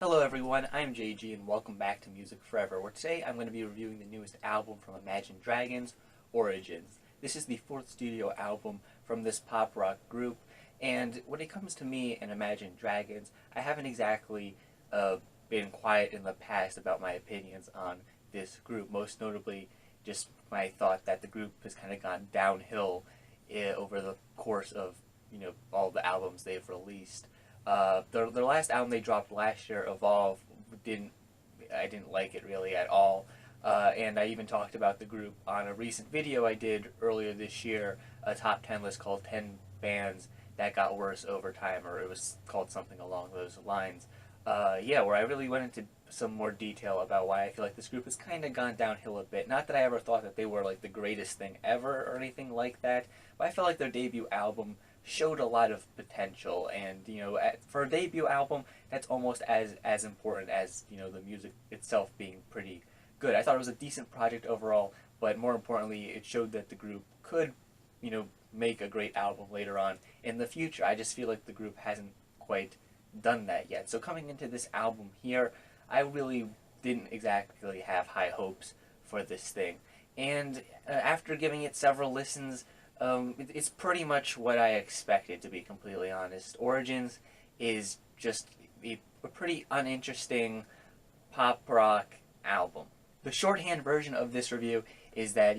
Hello everyone, I'm JG and welcome back to Music Forever, where today I'm going to be reviewing the newest album from Imagine Dragons, Origins. This is the fourth studio album from this pop rock group, and when it comes to me and Imagine Dragons, I haven't exactly been quiet in the past about my opinions on this group, most notably just my thought that the group has kind of gone downhill over the course of all the albums they've released. Their last album they dropped last year, Evolve, didn't I didn't like it really at all. And I even talked about the group on a recent video I did earlier this year, a top 10 list called 10 bands that got worse over time, or it was called something along those lines. Yeah, where I really went into some more detail about why I feel like this group has kind of gone downhill a bit. Not that I ever thought that they were like the greatest thing ever or anything like that, but I felt like their debut album showed a lot of potential, and for a debut album, that's almost as important as the music itself being pretty good. I thought it was a decent project overall, but more importantly, it showed that the group could make a great album later on in the future. I just feel like the group hasn't quite done that yet. So coming into this album here, I really didn't exactly have high hopes for this thing, and after giving it several listens, it's pretty much what I expected, to be completely honest. Origins is just a pretty uninteresting pop rock album. The shorthand version of this review is that,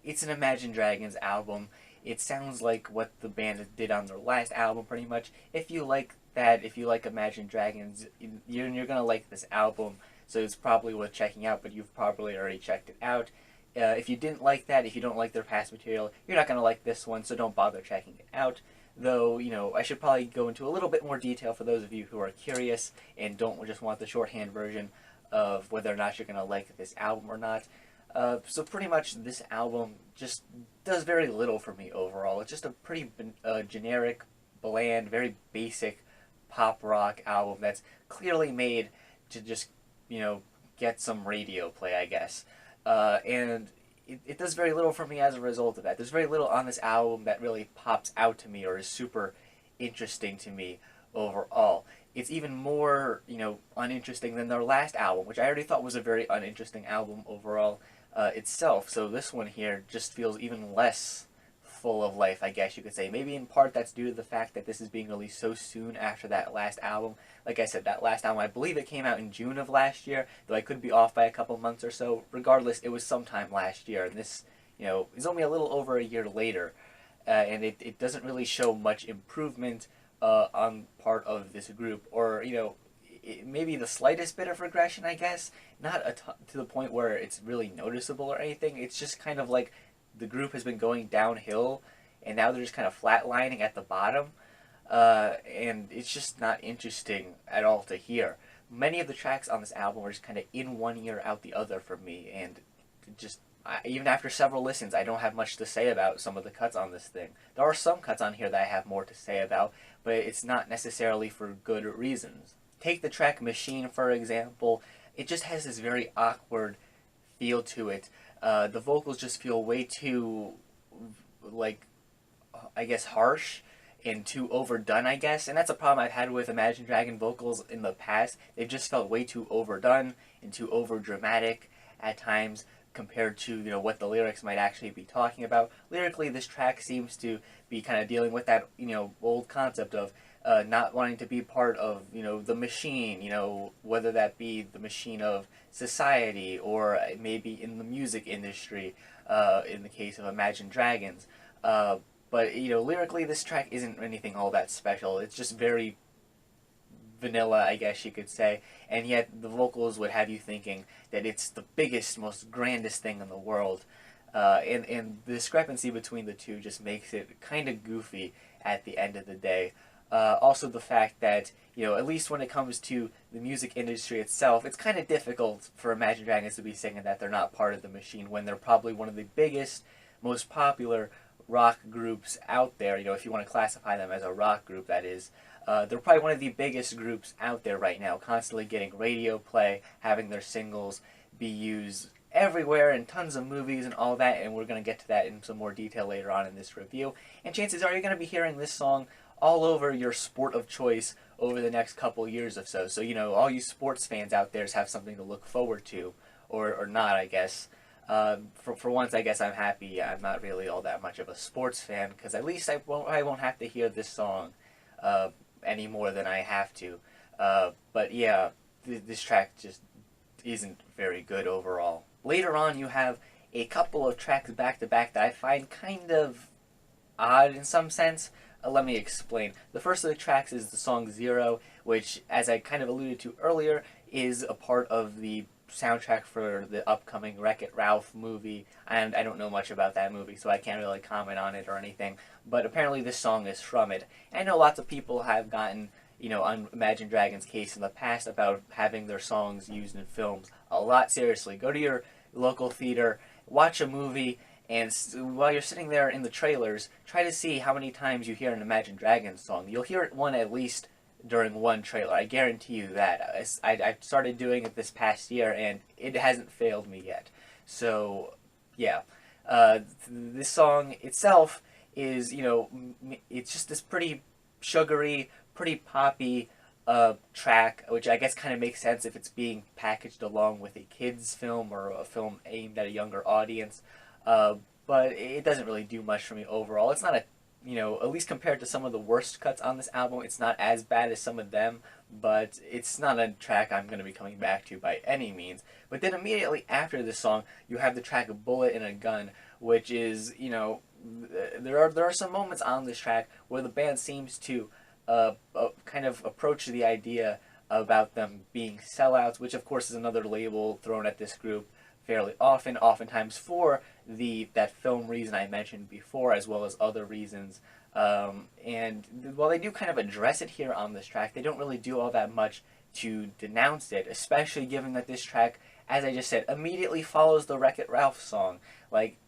it's an Imagine Dragons album. It sounds like what the band did on their last album, pretty much. If you like that, if you like Imagine Dragons, you're going to like this album, so it's probably worth checking out, but you've probably already checked it out. If you didn't like that, if you don't like their past material, you're not going to like this one, so don't bother checking it out. Though, I should probably go into a little bit more detail for those of you who are curious and don't just want the shorthand version of whether or not you're going to like this album or not. So pretty much this album just does very little for me overall. It's just a pretty generic, bland, very basic pop rock album that's clearly made to just, get some radio play, I guess. And it does very little for me as a result of that. There's very little on this album that really pops out to me or is super interesting to me overall. It's even more, uninteresting than their last album, which I already thought was a very uninteresting album overall itself. So this one here just feels even less full of life, I guess you could say. Maybe in part that's due to the fact that this is being released so soon after that last album. Like I said, that last album, I believe it came out in June of last year, though I could be off by a couple months or so. Regardless, it was sometime last year, and this, is only a little over a year later, and it doesn't really show much improvement on part of this group, or, maybe the slightest bit of regression, I guess. Not to the point where it's really noticeable or anything. It's just kind of like the group has been going downhill, and now they're just kind of flatlining at the bottom, and it's just not interesting at all to hear. Many of the tracks on this album are just kind of in one ear, out the other for me, and just even after several listens, I don't have much to say about some of the cuts on this thing. There are some cuts on here that I have more to say about, but it's not necessarily for good reasons. Take the track Machine, for example. It just has this very awkward feel to it. The vocals just feel way too, like, I guess, harsh and too overdone, I guess. And that's a problem I've had with Imagine Dragon vocals in the past. They've just felt way too overdone and too overdramatic at times compared to, what the lyrics might actually be talking about. Lyrically, this track seems to be kind of dealing with that, old concept of not wanting to be part of, the machine, whether that be the machine of society or maybe in the music industry, in the case of Imagine Dragons. But, lyrically, this track isn't anything all that special. It's just very vanilla, I guess you could say, and yet the vocals would have you thinking that it's the biggest, most grandest thing in the world. And the discrepancy between the two just makes it kind of goofy at the end of the day. Also the fact that, at least when it comes to the music industry itself, it's kind of difficult for Imagine Dragons to be singing that they're not part of the machine when they're probably one of the biggest, most popular rock groups out there, if you want to classify them as a rock group, that is. They're probably one of the biggest groups out there right now, constantly getting radio play, having their singles be used everywhere in tons of movies and all that, and we're going to get to that in some more detail later on in this review. And chances are you're going to be hearing this song all over your sport of choice over the next couple years or so. So, all you sports fans out there have something to look forward to, or not, I guess. For once, I guess I'm happy I'm not really all that much of a sports fan, because at least I won't have to hear this song any more than I have to. But yeah, this track just isn't very good overall. Later on, you have a couple of tracks back to back that I find kind of odd in some sense. Let me explain. The first of the tracks is the song Zero, which, as I kind of alluded to earlier, is a part of the soundtrack for the upcoming Wreck-It Ralph movie, and I don't know much about that movie, so I can't really comment on it or anything, but apparently this song is from it. I know lots of people have gotten, on Imagine Dragons' case in the past about having their songs used in films a lot seriously. Go to your local theater, watch a movie, and while you're sitting there in the trailers, try to see how many times you hear an Imagine Dragons song. You'll hear one at least during one trailer. I guarantee you that. I started doing it this past year, and it hasn't failed me yet. So, yeah. This song itself is, it's just this pretty sugary, pretty poppy track, which I guess kind of makes sense if it's being packaged along with a kid's film or a film aimed at a younger audience. But it doesn't really do much for me overall. It's not a at least compared to some of the worst cuts on this album, it's not as bad as some of them, but it's not a track I'm going to be coming back to by any means. But then immediately after this song, you have the track Bullet in a Gun, which is, there are some moments on this track where the band seems to kind of approach the idea about them being sellouts, which of course is another label thrown at this group fairly often, oftentimes for that film reason I mentioned before, as well as other reasons. And while they do kind of address it here on this track, they don't really do all that much to denounce it, especially given that this track, as I just said, immediately follows the Wreck-It Ralph song. Like,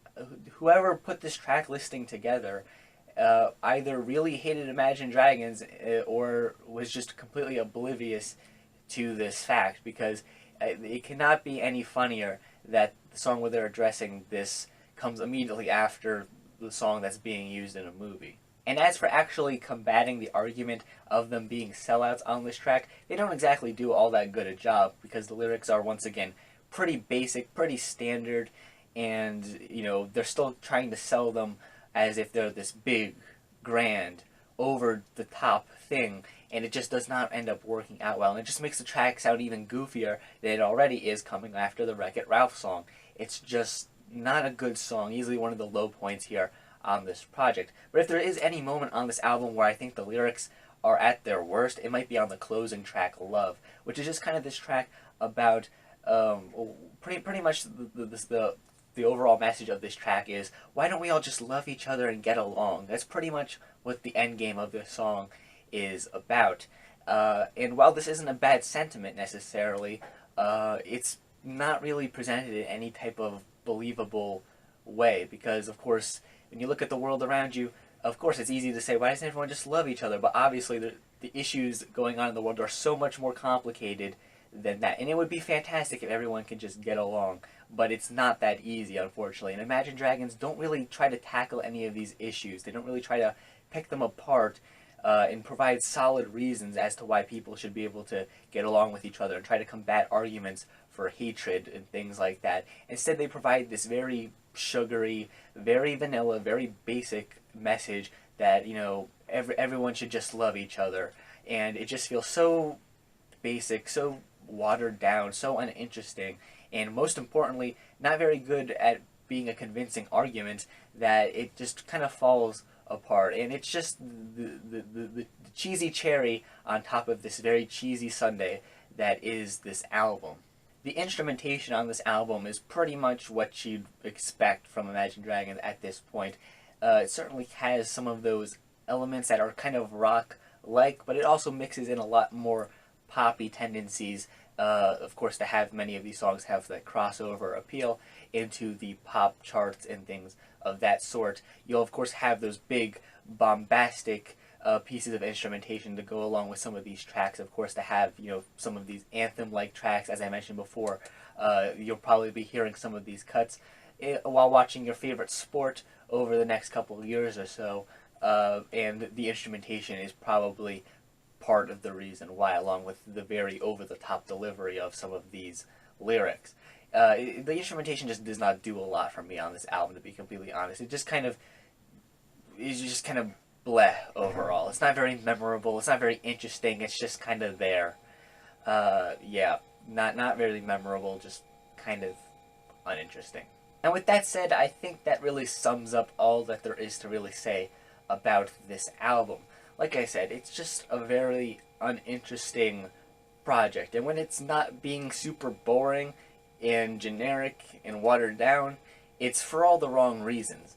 whoever put this track listing together either really hated Imagine Dragons or was just completely oblivious to this fact, because it cannot be any funnier that the song where they're addressing this comes immediately after the song that's being used in a movie. And as for actually combating the argument of them being sellouts on this track, they don't exactly do all that good a job, because the lyrics are, once again, pretty basic, pretty standard, and, they're still trying to sell them as if they're this big, grand, over-the-top thing, and it just does not end up working out well, and it just makes the track sound even goofier than it already is coming after the Wreck-It Ralph song. It's just not a good song, easily one of the low points here on this project. But if there is any moment on this album where I think the lyrics are at their worst, it might be on the closing track, Love, which is just kind of this track about, pretty much the overall message of this track is, why don't we all just love each other and get along? That's pretty much what the end game of this song is about. And while this isn't a bad sentiment necessarily, it's not really presented in any type of believable way, because of course when you look at the world around you, of course it's easy to say, why doesn't everyone just love each other? But obviously the issues going on in the world are so much more complicated than that, and it would be fantastic if everyone could just get along, but it's not that easy, unfortunately. And Imagine Dragons don't really try to tackle any of these issues. They don't really try to pick them apart and provide solid reasons as to why people should be able to get along with each other and try to combat arguments for hatred and things like that. Instead, they provide this very sugary, very vanilla, very basic message that, everyone should just love each other. And it just feels so basic, so watered down, so uninteresting, and most importantly, not very good at being a convincing argument, that it just kind of falls apart. And it's just the cheesy cherry on top of this very cheesy sundae that is this album. The instrumentation on this album is pretty much what you'd expect from Imagine Dragons at this point. It certainly has some of those elements that are kind of rock-like, but it also mixes in a lot more poppy tendencies, of course, to have many of these songs have that crossover appeal into the pop charts and things of that sort. You'll, of course, have those big, bombastic pieces of instrumentation to go along with some of these tracks, of course, to have, some of these anthem-like tracks, as I mentioned before. You'll probably be hearing some of these cuts while watching your favorite sport over the next couple of years or so, and the instrumentation is probably part of the reason why, along with the very over-the-top delivery of some of these lyrics. The instrumentation just does not do a lot for me on this album, to be completely honest. It just kind of is just kind of bleh overall. It's not very memorable. It's not very interesting. It's just kind of there. Yeah, not very memorable. Just kind of uninteresting. Now, with that said, I think that really sums up all that there is to really say about this album. Like I said, it's just a very uninteresting project, and when it's not being super boring and generic and watered down, it's for all the wrong reasons.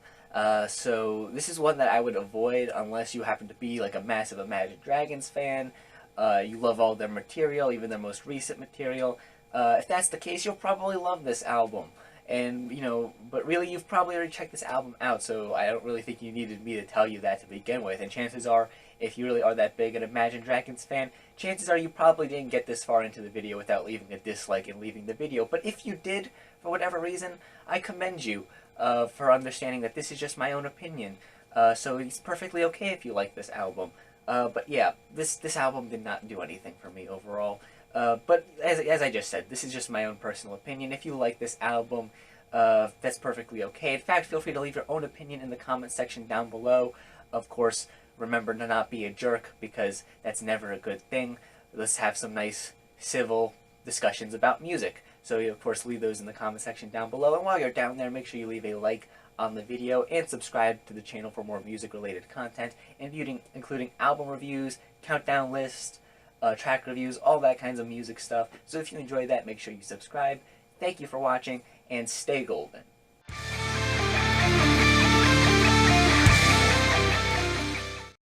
So this is one that I would avoid unless you happen to be like a massive Imagine Dragons fan. You love all their material, even their most recent material. If that's the case, you'll probably love this album. And, you know, but really you've probably already checked this album out, so I don't really think you needed me to tell you that to begin with. And chances are, if you really are that big an Imagine Dragons fan, chances are you probably didn't get this far into the video without leaving a dislike and leaving the video. But if you did, for whatever reason, I commend you for understanding that this is just my own opinion. So it's perfectly okay if you like this album. But yeah, this album did not do anything for me overall. But as I just said, this is just my own personal opinion. If you like this album, that's perfectly okay. In fact, feel free to leave your own opinion in the comment section down below. Of course, remember to not be a jerk, because that's never a good thing. Let's have some nice civil discussions about music. So you, of course, leave those in the comment section down below. And while you're down there, make sure you leave a like on the video and subscribe to the channel for more music-related content, including album reviews, countdown lists, track reviews, all that kinds of music stuff. So if you enjoy that, make sure you subscribe. Thank you for watching, and stay golden.